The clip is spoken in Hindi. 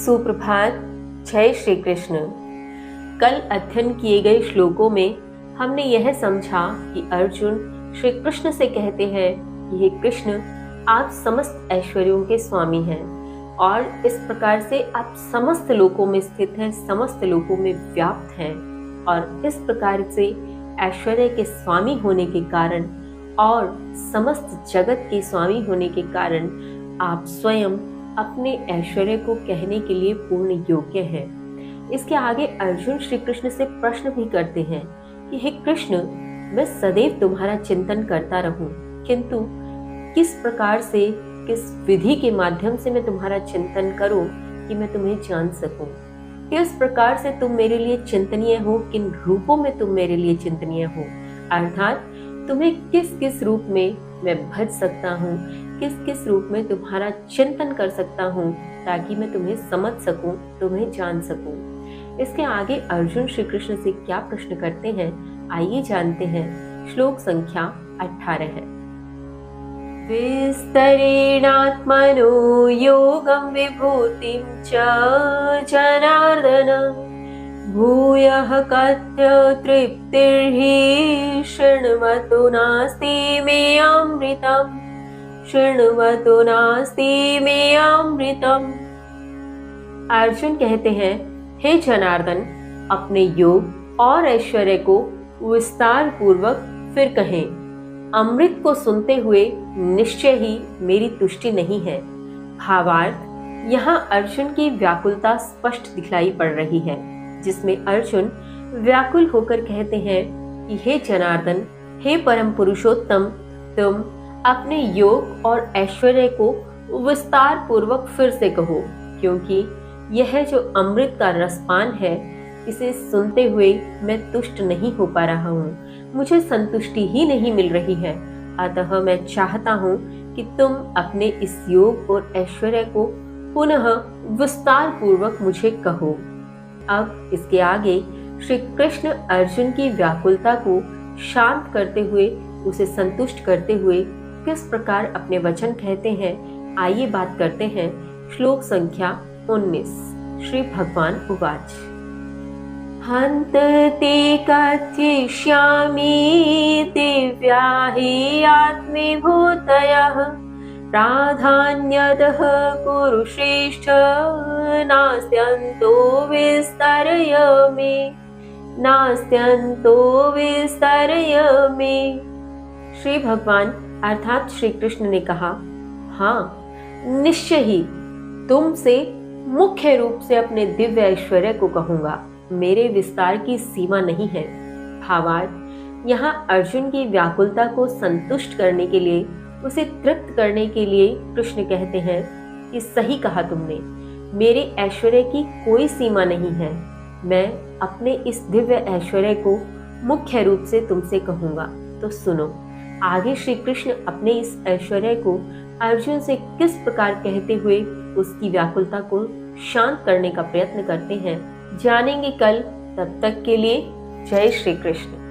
सुप्रभात। जय श्री कृष्ण। कल अध्ययन किए गए श्लोकों में हमने यह समझा कि अर्जुन श्री कृष्ण से कहते हैं कि हे कृष्ण, आप समस्त ऐश्वर्यों के स्वामी हैं और इस प्रकार से आप समस्त लोकों में स्थित हैं, समस्त लोकों में व्याप्त हैं। और इस प्रकार से ऐश्वर्य के स्वामी होने के कारण और समस्त जगत के स्वामी होने के कारण आप स्वयं अपने ऐश्वर्य को कहने के लिए पूर्ण योग्य हैं। इसके आगे अर्जुन श्री कृष्ण से प्रश्न भी करते हैं कि हे कृष्ण, मैं सदैव तुम्हारा चिंतन करता रहूं, किंतु किस प्रकार से, किस विधि के माध्यम से मैं तुम्हारा चिंतन करूं कि मैं तुम्हें जान सकूं। किस प्रकार से तुम मेरे लिए चिंतनीय हो, किन रूपों में तुम मेरे लिए चिंतनीय हो, अर्थात तुम्हें किस किस रूप में मैं भज सकता हूँ, किस किस रूप में तुम्हारा चिंतन कर सकता हूँ ताकि मैं तुम्हें समझ सकूं, तुम्हें जान सकूं। इसके आगे अर्जुन श्री कृष्ण से क्या प्रश्न करते हैं, आइए जानते हैं। श्लोक संख्या 18 है। विस्तरेणात्मनो योगं विभूतिं च जनार्दन भूयः कथ्य तृप्तिर्हि शृण्वतो नास्ति मे अमृतम्, शृण्वतो नास्ति मे अमृतम्। अर्जुन कहते हैं, हे जनार्दन, अपने योग और ऐश्वर्य को विस्तार पूर्वक फिर कहें। अमृत को सुनते हुए निश्चय ही मेरी तुष्टि नहीं है। भावार्थ, यहाँ अर्जुन की व्याकुलता स्पष्ट दिखलाई पड़ रही है, जिसमें अर्जुन व्याकुल होकर कहते हैं कि हे जनार्दन, हे परम पुरुषोत्तम, तुम अपने योग और ऐश्वर्य को विस्तार पूर्वक फिर से कहो, क्योंकि यह जो अमृत का रसपान है, इसे सुनते हुए मैं तुष्ट नहीं हो पा रहा हूँ, मुझे संतुष्टि ही नहीं मिल रही है। अतः मैं चाहता हूँ कि तुम अपने इस योग और ऐश्वर्य को पुनः विस्तार पूर्वक मुझे कहो। अब इसके आगे श्री कृष्ण अर्जुन की व्याकुलता को शांत करते हुए, उसे संतुष्ट करते हुए किस प्रकार अपने वचन कहते हैं, आइए बात करते हैं। श्लोक संख्या 19। श्री भगवान उवाच, हन्त ते कथयिष्यामि दिव्या हि आत्मीभूतयः प्राधान्यतः कुरु श्रेष्ठ नास्त्यन्तो विस्तरय मे, नास्त्यन्तो विस्तरय मे। श्री भगवान अर्थात श्री कृष्ण ने कहा, हाँ, निश्चय ही तुमसे मुख्य रूप से अपने दिव्य ऐश्वर्य को कहूंगा। मेरे विस्तार की सीमा नहीं है। भावार्थ, यहाँ अर्जुन की व्याकुलता को संतुष्ट करने के लिए, उसे तृप्त करने के लिए कृष्ण कहते हैं कि सही कहा तुमने, मेरे ऐश्वर्य की कोई सीमा नहीं है। मैं अपने इस दिव्य ऐश्वर्य को मुख्य रूप से तुमसे कहूंगा। तो सुनो, आगे श्री कृष्ण अपने इस ऐश्वर्य को अर्जुन से किस प्रकार कहते हुए उसकी व्याकुलता को शांत करने का प्रयत्न करते हैं, जानेंगे कल। तब तक के लिए जय श्री कृष्ण।